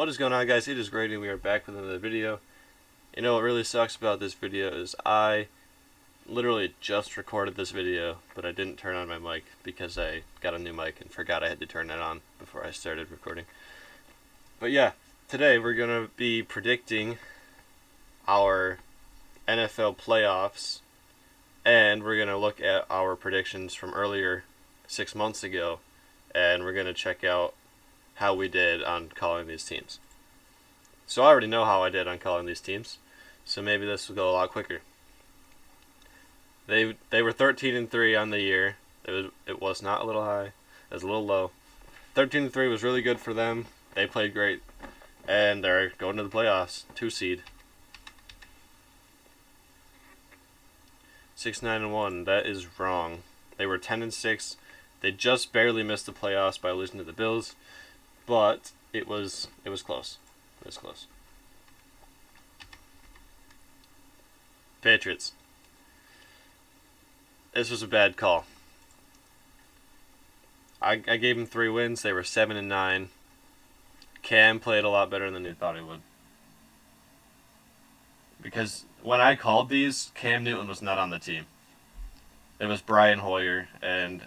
What is going on, guys? It is Grady and we are back with another video. You know what really sucks about this video is I literally just recorded this video, but I didn't turn on my mic because I got a new mic and forgot I had to turn it on before I started recording. But yeah, today we're going to be predicting our NFL playoffs, and we're going to look at our predictions from earlier 6 months ago, and we're going to check out how we did on calling these teams. So I already know how I did on calling these teams, so maybe this will go a lot quicker. They were 13-3 on the year. It was not a little high. It was a little low. 13-3 was really good for them. They played great, and they're going to the playoffs, 2 seed. 6-9-1. That is wrong. They were 10-6. They just barely missed the playoffs by losing to the Bills. But it was close. It was close. Patriots. This was a bad call. I gave them 3 wins. They were 7-9. Cam played a lot better than you thought he would. Because when I called these, Cam Newton was not on the team. It was Brian Hoyer, and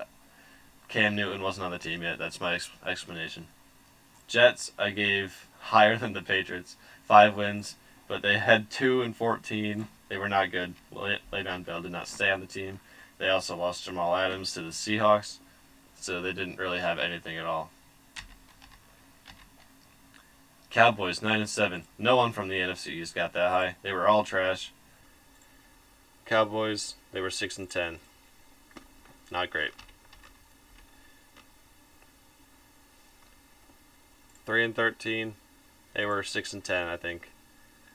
Cam Newton wasn't on the team yet. That's my explanation. Jets, I gave higher than the Patriots. 5 wins, but they had 2-14. They were not good. Le'Veon Bell did not stay on the team. They also lost Jamal Adams to the Seahawks, so they didn't really have anything at all. Cowboys, 9-7. No one from the NFC East got that high. They were all trash. Cowboys, they were 6-10. Not great. 3-13. They were 6-10, I think.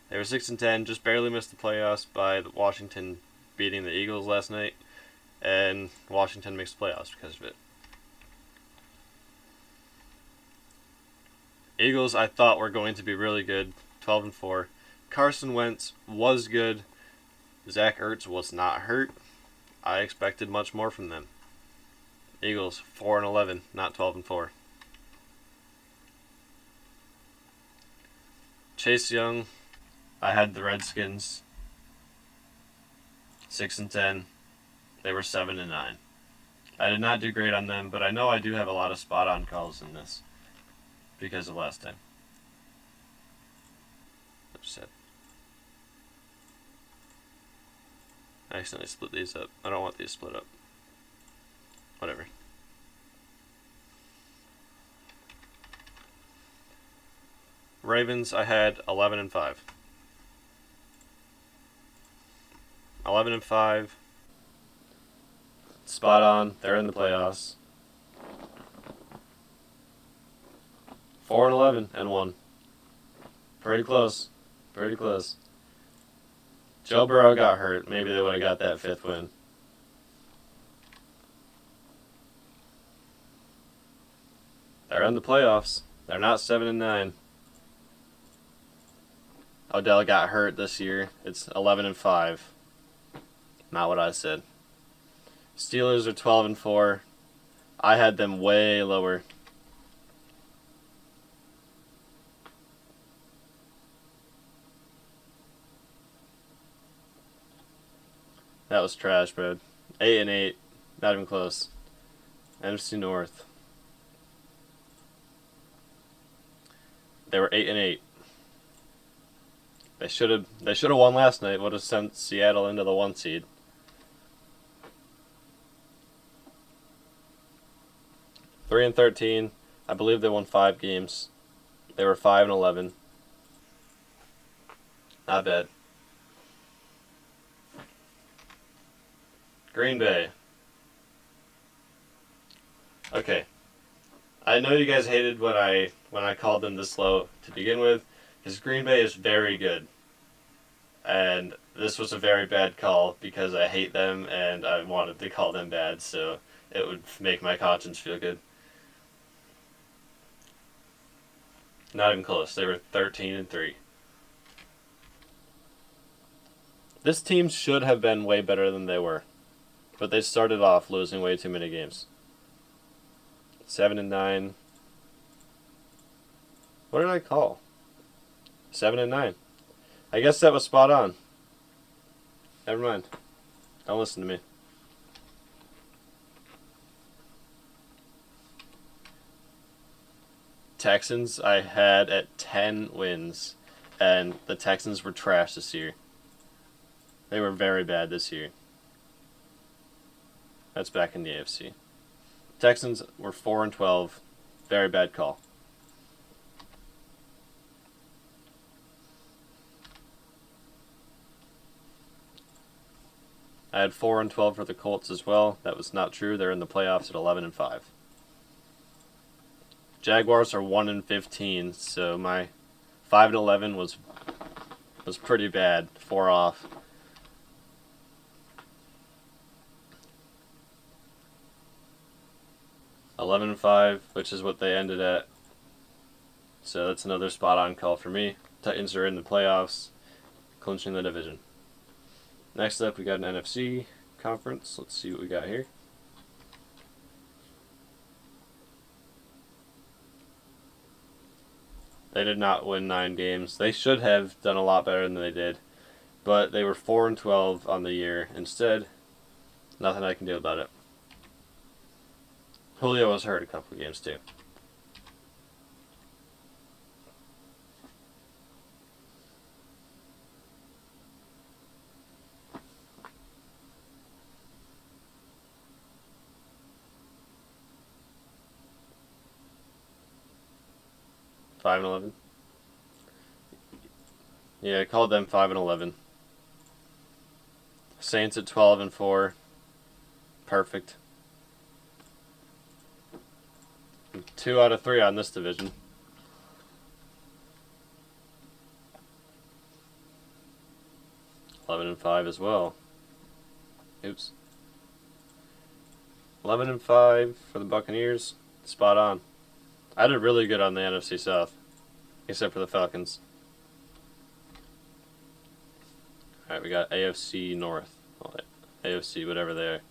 They were 6-10, just barely missed the playoffs by Washington beating the Eagles last night, and Washington makes the playoffs because of it. Eagles, I thought were going to be really good, 12-4. Carson Wentz was good. Zach Ertz was not hurt. I expected much more from them. Eagles, 4-11, not 12-4. Chase Young, I had the Redskins 6-10. They were 7-9. I did not do great on them, but I know I do have a lot of spot on calls in this because of last time. Upset. I accidentally split these up. I don't want these split up. Whatever. Ravens, I had 11-5. 11-5. Spot on. They're in the playoffs. 4-11-1. Pretty close. Pretty close. Joe Burrow got hurt. Maybe they would have got that 5th win. They're in the playoffs. They're not 7-9. Odell got hurt this year. It's 11-5. Not what I said. Steelers are 12-4. I had them way lower. That was trash, bro. 8-8. Not even close. NFC North. They were 8-8. They should have won last night. Would have sent Seattle into the 1 seed. 3-13. I believe they won 5 games. They were 5-11. Not bad. Green Bay. Okay. I know you guys hated when I called them this low to begin with, because Green Bay is very good. And this was a very bad call because I hate them and I wanted to call them bad, so it would make my conscience feel good. Not even close. They were 13-3. This team should have been way better than they were, but they started off losing way too many games. 7-9. What did I call? 7-9. I guess that was spot on. Never mind. Don't listen to me. Texans I had at 10 wins, and the Texans were trash this year. They were very bad this year. That's back in the AFC. Texans were 4-12. Very bad call. I had 4-12 for the Colts as well. That was not true. They're in the playoffs at 11-5. Jaguars are 1-15, so my 5-11 was pretty bad. 4 off. 11-5, which is what they ended at. So that's another spot on call for me. Titans are in the playoffs, clinching the division. Next up, we got an NFC conference. Let's see what we got here. They did not win 9 games. They should have done a lot better than they did, but they were 4-12 on the year. Instead, nothing I can do about it. Julio was hurt a couple games too. Five and 11. Yeah, I called them 5-11. Saints at 12-4. Perfect. 2 out of 3 on this division. And 5 as well. Oops. 11-5 for the Buccaneers. Spot on. I did really good on the NFC South, except for the Falcons. Alright, we got AFC North. AFC, whatever they are.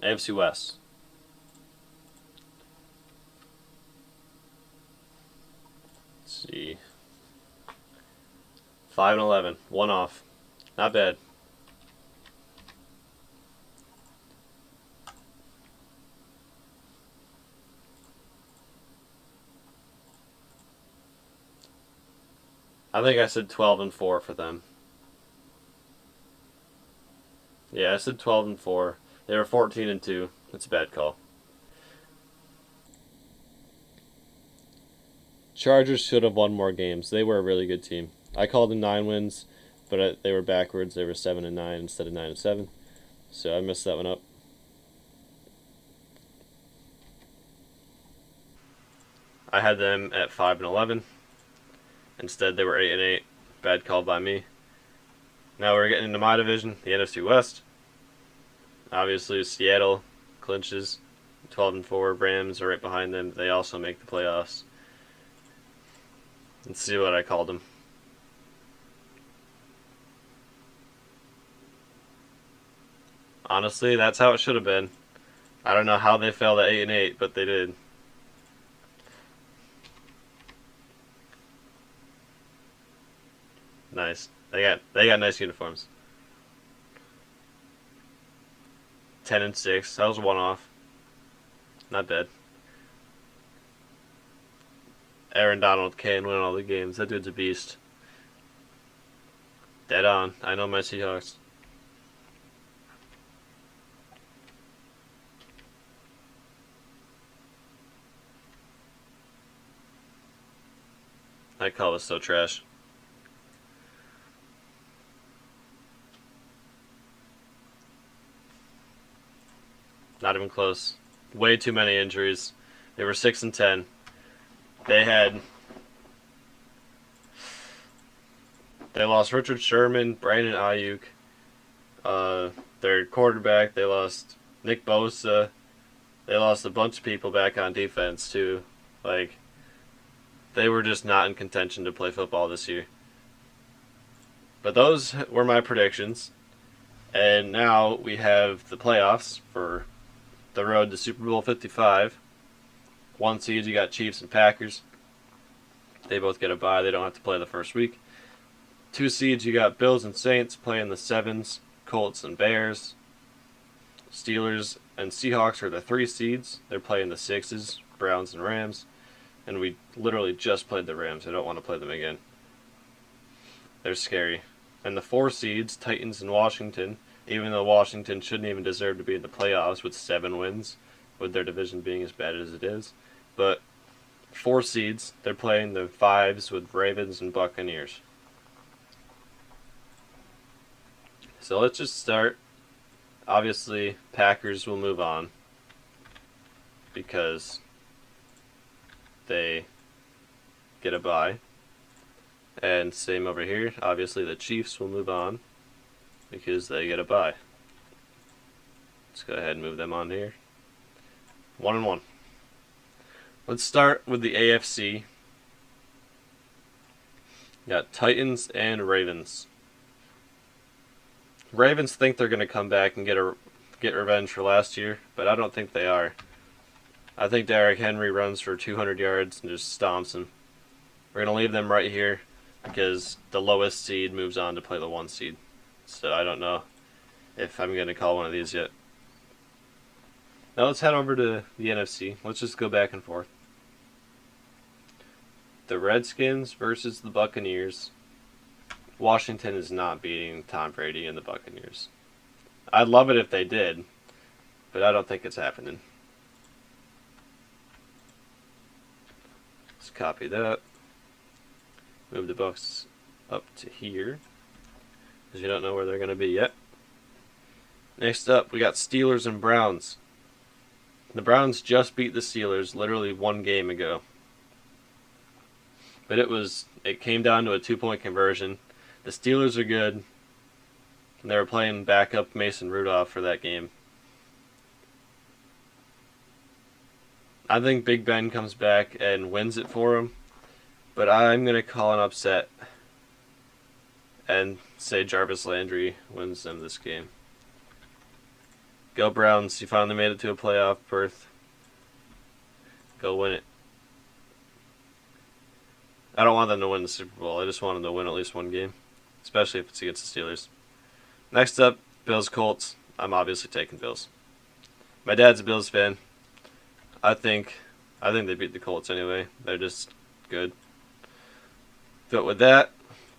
AFC West. Let's see. 5-11. 1 off. Not bad. I think I said 12-4 for them. Yeah, I said 12-4. They were 14-2. That's a bad call. Chargers should have won more games. They were a really good team. I called them 9 wins, but they were backwards. They were 7-9 instead of 9-7. So I messed that one up. I had them at 5-11. Instead, they were 8-8. Bad call by me. Now we're getting into my division, the NFC West. Obviously, Seattle clinches. 12-4. Rams are right behind them. They also make the playoffs. Let's see what I called them. Honestly, that's how it should have been. I don't know how they fell to 8-8, but they did. Nice. They got nice uniforms. 10-6. That was 1 off. Not bad. Aaron Donald can win all the games. That dude's a beast. Dead on. I know my Seahawks. That call was so trash. Not even close. Way too many injuries. They were 6-10. They lost Richard Sherman, Brandon Ayuk, their quarterback. They lost Nick Bosa. They lost a bunch of people back on defense too. They were just not in contention to play football this year. But those were my predictions. And now we have the playoffs for the road to Super Bowl 55. 1 seed, you got Chiefs and Packers. They both get a bye. They don't have to play the first week. 2 seeds, you got Bills and Saints playing the 7s, Colts and Bears. Steelers and Seahawks are the 3 seeds. They're playing the 6s, Browns and Rams. And we literally just played the Rams. I don't want to play them again. They're scary. And the 4 seeds, Titans and Washington, even though Washington shouldn't even deserve to be in the playoffs with 7 wins, with their division being as bad as it is. But 4 seeds, they're playing the 5s with Ravens and Buccaneers. So let's just start. Obviously, Packers will move on because they get a bye. And same over here. Obviously, the Chiefs will move on because they get a bye. Let's go ahead and move them on here. 1-1. Let's start with the AFC. Got Titans and Ravens. Ravens think they're going to come back and get revenge for last year, but I don't think they are. I think Derrick Henry runs for 200 yards and just stomps them. We're going to leave them right here because the lowest seed moves on to play the 1 seed. So I don't know if I'm going to call one of these yet. Now let's head over to the NFC. Let's just go back and forth. The Redskins versus the Buccaneers. Washington is not beating Tom Brady and the Buccaneers. I'd love it if they did, but I don't think it's happening. Let's copy that. Move the Bucs up to here, because you don't know where they're going to be yet. Next up, we got Steelers and Browns. The Browns just beat the Steelers literally 1 game ago. But it came down to a 2-point conversion. The Steelers are good. And they were playing backup Mason Rudolph for that game. I think Big Ben comes back and wins it for him. But I'm going to call an upset and say Jarvis Landry wins them this game. Go Browns. You finally made it to a playoff berth. Go win it. I don't want them to win the Super Bowl. I just want them to win at least 1 game, especially if it's against the Steelers. Next up, Bills Colts. I'm obviously taking Bills. My dad's a Bills fan. I think they beat the Colts anyway. They're just good. But with that,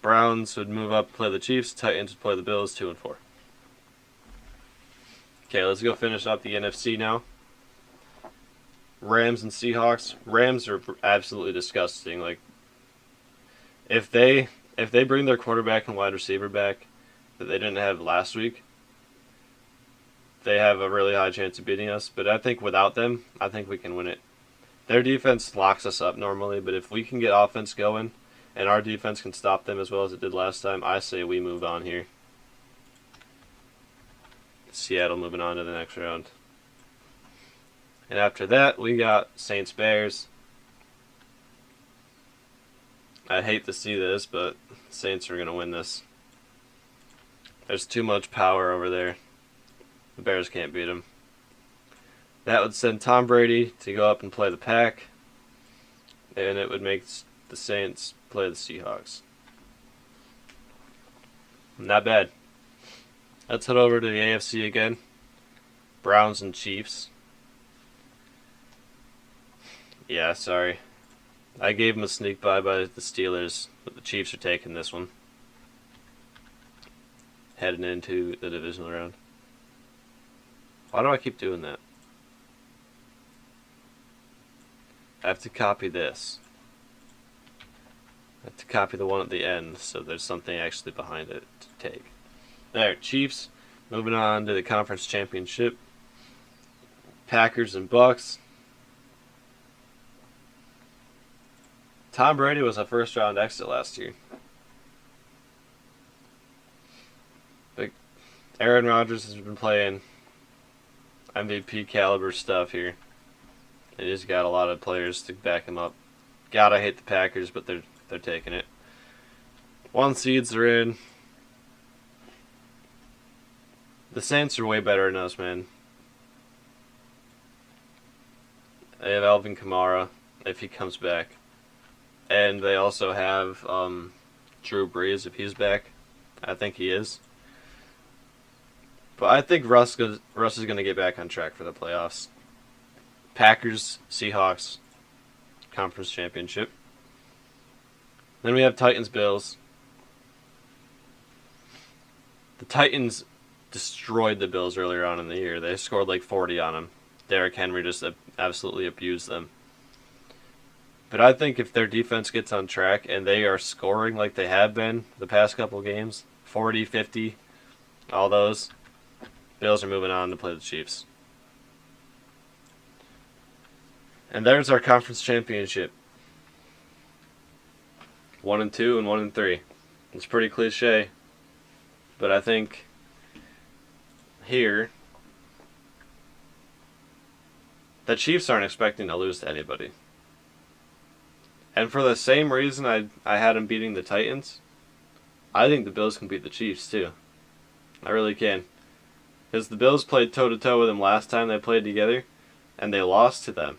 Browns would move up to play the Chiefs. Titans would play the Bills 2-4. Okay, let's go finish up the NFC now. Rams and Seahawks. Rams are absolutely disgusting. Like, if they bring their quarterback and wide receiver back that they didn't have last week, they have a really high chance of beating us. But I think without them, I think we can win it. Their defense locks us up normally, but if we can get offense going and our defense can stop them as well as it did last time, I say we move on here. Seattle moving on to the next round. And after that, we got Saints Bears. I hate to see this, but Saints are going to win this. There's too much power over there. The Bears can't beat them. That would send Tom Brady to go up and play the Pack, and it would make the Saints play the Seahawks. Not bad. Let's head over to the AFC again. Browns and Chiefs. Yeah, sorry. I gave them a sneak by the Steelers, but the Chiefs are taking this one. Heading into the divisional round. Why do I keep doing that? I have to copy this. I have to copy the one at the end, so there's something actually behind it to take. There, Chiefs. Moving on to the conference championship. Packers and Bucks. Tom Brady was a first-round exit last year. But Aaron Rodgers has been playing MVP caliber stuff here. And he's got a lot of players to back him up. God, I hate the Packers, but they're taking it. 1 seeds are in. The Saints are way better than us, man. They have Alvin Kamara, if he comes back. And they also have Drew Brees if he's back. I think he is. But I think Russ is going to get back on track for the playoffs. Packers, Seahawks, conference championship. Then we have Titans, Bills. The Titans destroyed the Bills earlier on in the year. They scored like 40 on them. Derrick Henry just absolutely abused them. But I think if their defense gets on track and they are scoring like they have been the past couple games, 40, 50, all those, Bills are moving on to play the Chiefs. And there's our conference championship. 1-2 and 1-3. It's pretty cliche, but I think here the Chiefs aren't expecting to lose to anybody. And for the same reason I had them beating the Titans, I think the Bills can beat the Chiefs too. I really can. Because the Bills played toe-to-toe with them last time they played together, and they lost to them.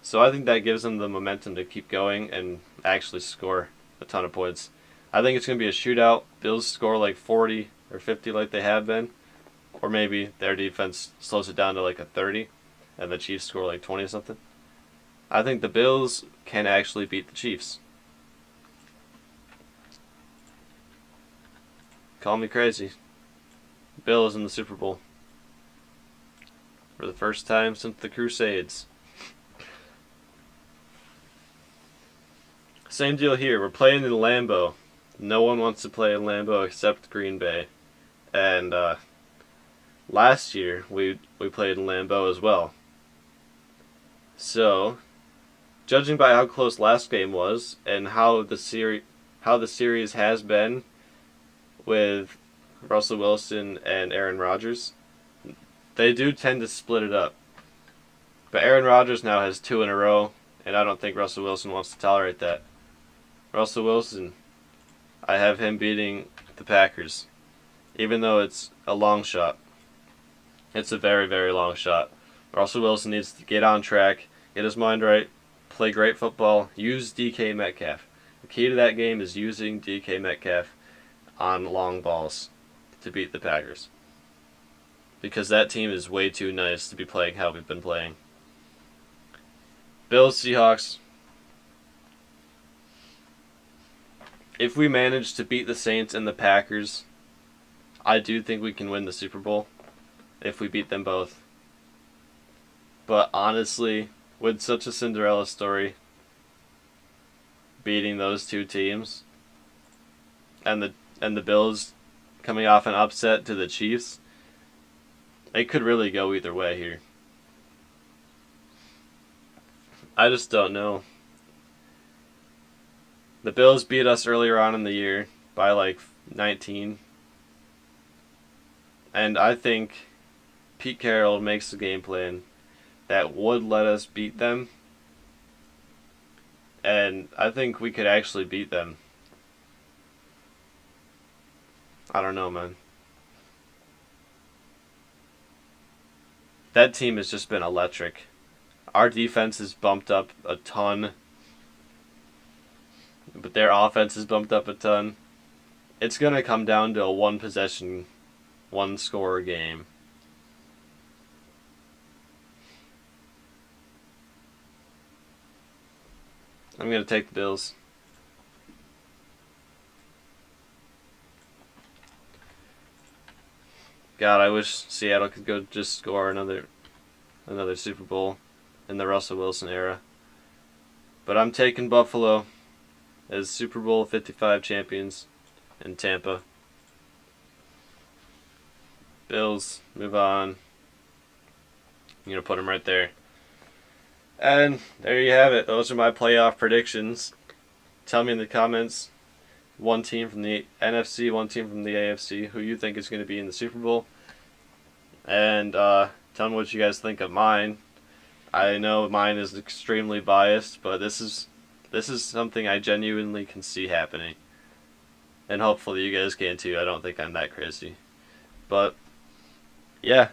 So I think that gives them the momentum to keep going and actually score a ton of points. I think it's going to be a shootout. Bills score like 40 or 50 like they have been. Or maybe their defense slows it down to like a 30, and the Chiefs score like 20 or something. I think the Bills can actually beat the Chiefs. Call me crazy. Bills in the Super Bowl. For the first time since the Crusades. Same deal here. We're playing in Lambeau. No one wants to play in Lambeau except Green Bay. And last year we played in Lambeau as well. So, judging by how close last game was and how the series has been with Russell Wilson and Aaron Rodgers, they do tend to split it up. But Aaron Rodgers now has 2 in a row, and I don't think Russell Wilson wants to tolerate that. Russell Wilson, I have him beating the Packers, even though it's a long shot. It's a very, very long shot. Russell Wilson needs to get on track, get his mind right, play great football, use DK Metcalf. The key to that game is using DK Metcalf on long balls to beat the Packers. Because that team is way too nice to be playing how we've been playing. Bills, Seahawks. If we manage to beat the Saints and the Packers, I do think we can win the Super Bowl if we beat them both. But honestly, with such a Cinderella story, beating those two teams, and the Bills coming off an upset to the Chiefs, it could really go either way here. I just don't know. The Bills beat us earlier on in the year by like 19. And I think Pete Carroll makes the game plan that would let us beat them. And I think we could actually beat them. I don't know, man. That team has just been electric. Our defense is bumped up a ton, but their offense is bumped up a ton. It's going to come down to a one-possession, one-score game. I'm going to take the Bills. God, I wish Seattle could go just score another Super Bowl in the Russell Wilson era. But I'm taking Buffalo as Super Bowl 55 champions in Tampa. Bills, move on. I'm going to put them right there. And there you have it. Those are my playoff predictions. Tell me in the comments, one team from the NFC, one team from the AFC, who you think is going to be in the Super Bowl. And tell me what you guys think of mine. I know mine is extremely biased, but this is something I genuinely can see happening. And hopefully you guys can too. I don't think I'm that crazy. But, yeah.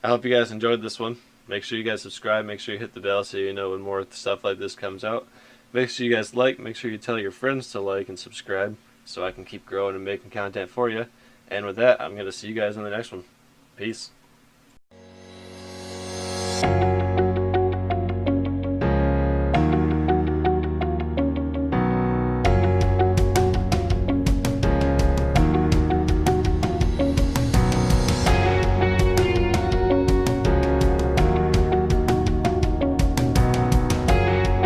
I hope you guys enjoyed this one. Make sure you guys subscribe. Make sure you hit the bell so you know when more stuff like this comes out. Make sure you guys like. Make sure you tell your friends to like and subscribe so I can keep growing and making content for you. And with that, I'm going to see you guys in the next one. Peace.